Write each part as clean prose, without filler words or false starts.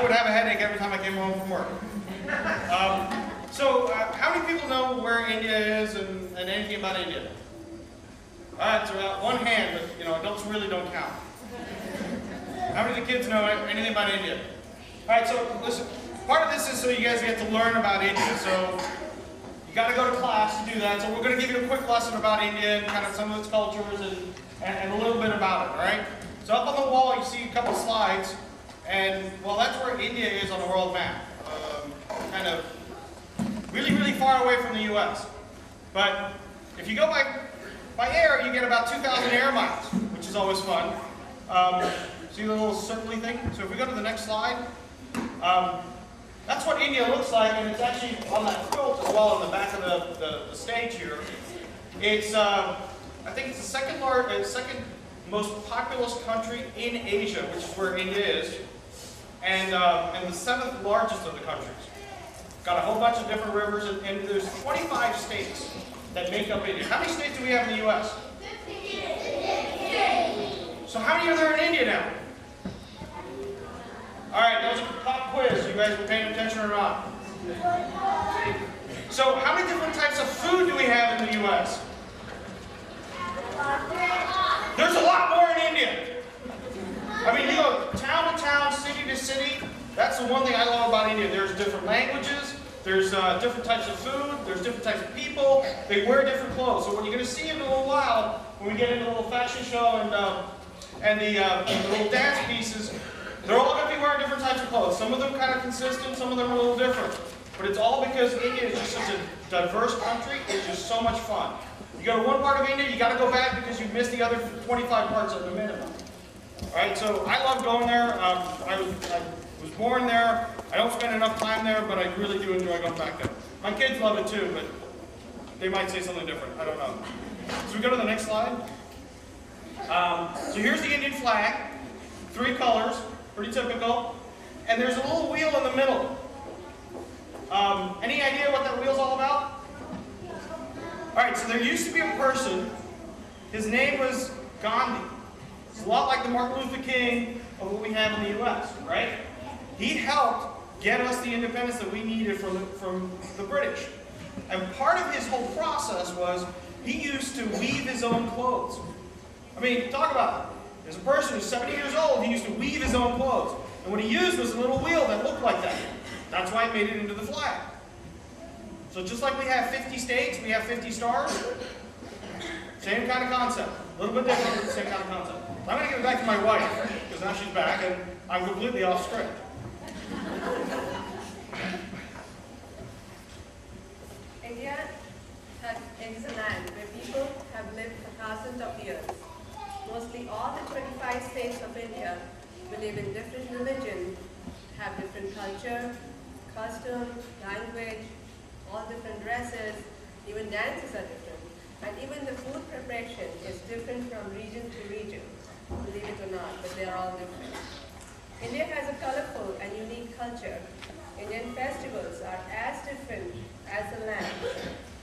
I would have a headache every time I came home from work. How many people know where India is and anything about India? Alright, so about one hand, but you know, adults really don't count. How many of the kids know anything about India? Alright, so listen, part of this is so you guys get to learn about India. So you got to go to class to do that. So we're going to give you a quick lesson about India and kind of some of its cultures and a little bit about it, alright? So up on the wall you see a couple slides, and well, that's where India is on the world map. Kind of really, really far away from the US. But if you go by air, you get about 2,000 air miles, which is always fun. See the little circly thing? So if we go to the next slide, that's what India looks like, and it's actually on that quilt as well on the back of the stage here. It's, I think it's the second most populous country in Asia, which is where India is, and the 7th largest of the countries. Got a whole bunch of different rivers, and there's 25 states that make up India. How many states do we have in the US? 50. So how many are there in India now? Alright, that was a pop quiz. You guys were paying attention or not? So how many different types of food do we have in the US? There's a lot more in India. I mean, you go town to town, city to city. That's the one thing I love about India. There's different languages, there's different types of food, there's different types of people, they wear different clothes. So what you're going to see in a little while, when we get into the little fashion show and the little dance pieces, they're all going to be wearing different types of clothes. Some of them kind of consistent, some of them are a little different. But it's all because India is just such a diverse country, it's just so much fun. You go to one part of India, you got to go back because you've missed the other 25 parts at the minimum. Alright, so I love going there. I was born there. I don't spend enough time there, but I really do enjoy going back there. My kids love it too, but they might say something different. I don't know. So we go to the next slide. So here's the Indian flag. 3 colors, pretty typical. And there's a little wheel in the middle. Any idea what that wheel's all about? Alright, so there used to be a person. His name was Gandhi. It's a lot like the Martin Luther King of what we have in the US, right? He helped get us the independence that we needed from the British. And part of his whole process was he used to weave his own clothes. I mean, talk about it. There's a person who's 70 years old, he used to weave his own clothes. And what he used was a little wheel that looked like that. That's why it made it into the flag. So just like we have 50 states, we have 50 stars. Same kind of concept. A little bit different, but the same kind of concept. I'm going to give it back to my wife, because now she's back, and I'm completely off script. India is a land where people have lived for thousands of years. Mostly all the 25 states of India believe in different religions, have different culture, customs, language, all different dresses, even dances are different. And even the food preparation is different from region to region, believe it or not, but they are all different. India has a colorful and unique culture. Indian festivals are as different as the land.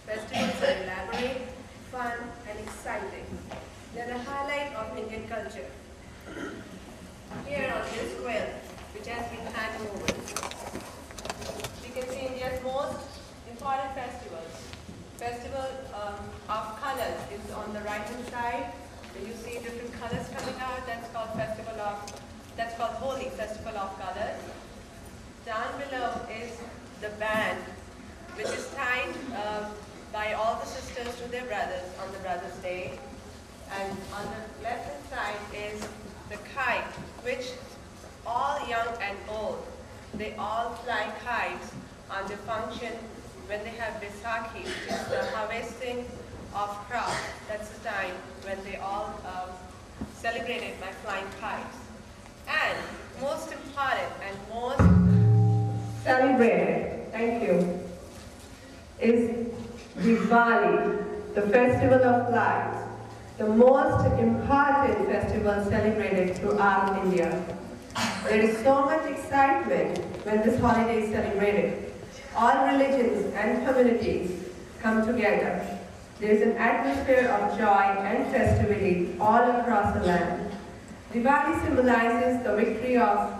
Festivals are elaborate, fun, and exciting. They are the highlight of Indian culture. Here on this quilt, which has been hand-woven, you can see India's most important festivals. Festival of colors is on the right-hand side. So you see different colors coming out. That's called Holi, Festival of Colors. Down below is the band, which is tied by all the sisters to their brothers on the Brothers' Day. And on the left-hand side is the kite, which all young and old, they all fly kites on the function when they have Vaisakhi, which is the harvesting of crops. That's the time when they all celebrate it by flying kites. And most important and most celebrated, thank you, is Diwali, the festival of lights, the most important festival celebrated throughout India. There is so much excitement when this holiday is celebrated. All religions and communities come together. There is an atmosphere of joy and festivity all across the land. Diwali symbolizes the victory of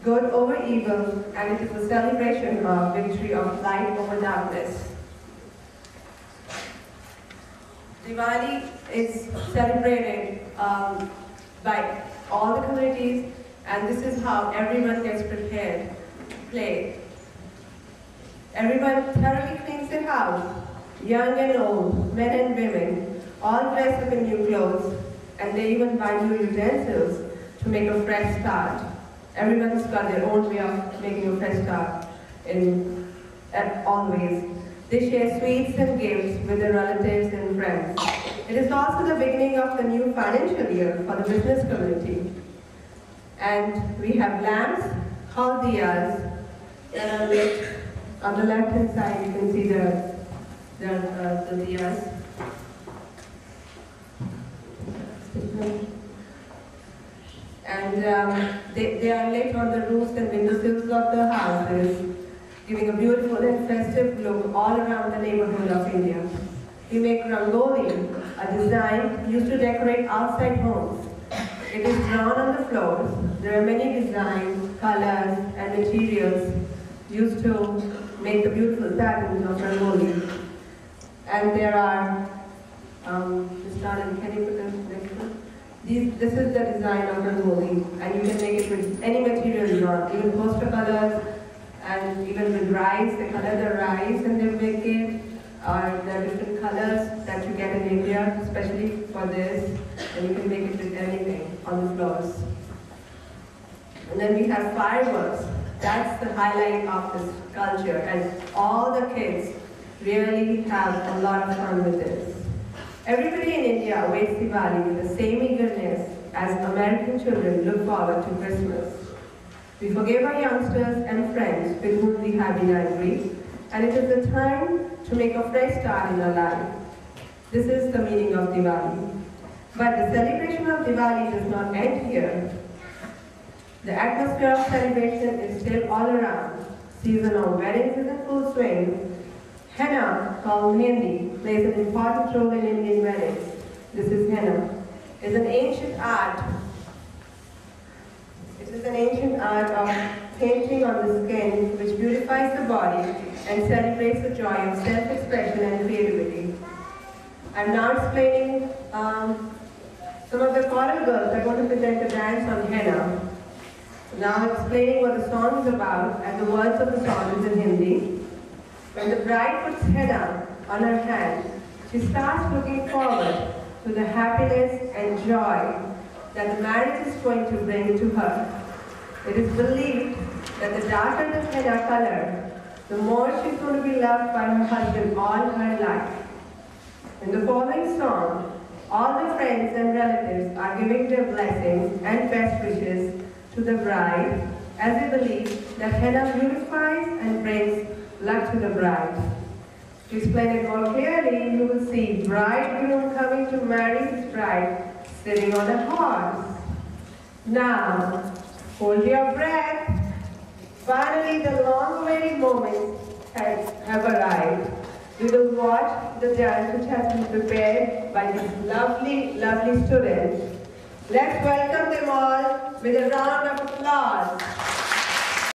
good over evil, and it is a celebration of victory of light over darkness. Diwali is celebrated by all the communities, and this is how everyone gets prepared to play. Everyone thoroughly cleans their house, young and old, men and women, all dress up in new clothes, and they even buy new utensils to make a fresh start. Everyone's got their own way of making a fresh start always. They share sweets and gifts with their relatives and friends. It is also the beginning of the new financial year for the business community. And we have lamps called diyas that are lit. On the left-hand side, you can see the diyas. And they are lit on the roofs and windowsills of the houses, giving a beautiful and festive look all around the neighborhood of India. We make rangoli, a design used to decorate outside homes. It is drawn on the floors. There are many designs, colors, and materials used to make the beautiful patterns of rangoli. And there are, can you put the next one? This is the design of rangoli, and you can make it with any material you want, even poster colors, and even with rice. They color the rice and they make it, or the different colors that you get in India, especially for this, and you can make it with anything on the floors. And then we have fireworks. That's the highlight of this culture, and all the kids really have a lot of fun with this. Everybody in India awaits Diwali with the same eagerness as American children look forward to Christmas. We forgive our youngsters and friends with whom we have been angry, and it is the time to make a fresh start in our life. This is the meaning of Diwali. But the celebration of Diwali does not end here. The atmosphere of celebration is still all around. Season of weddings is in full swing. Henna, called Mehndi, plays an important role in Indian weddings. This is henna. It's an ancient art. It is an ancient art of painting on the skin which beautifies the body and celebrates the joy of self-expression and creativity. I'm now explaining some of the choral girls are going to present a dance on henna. Now explaining what the song is about, and the words of the song is in Hindi. When the bride puts henna on her hand, she starts looking forward to the happiness and joy that the marriage is going to bring to her. It is believed that the darker the henna color, the more she's going to be loved by her husband all her life. In the following song, all the friends and relatives are giving their blessings and best wishes to the bride, as they believe that henna beautifies and brings luck to the bride. To explain it more clearly, you will see bridegroom coming to marry his bride sitting on a horse. Now, hold your breath. Finally, the long-awaited moment have arrived. We will watch the dance which has been prepared by these lovely, lovely students. Let's welcome them all with a round of applause.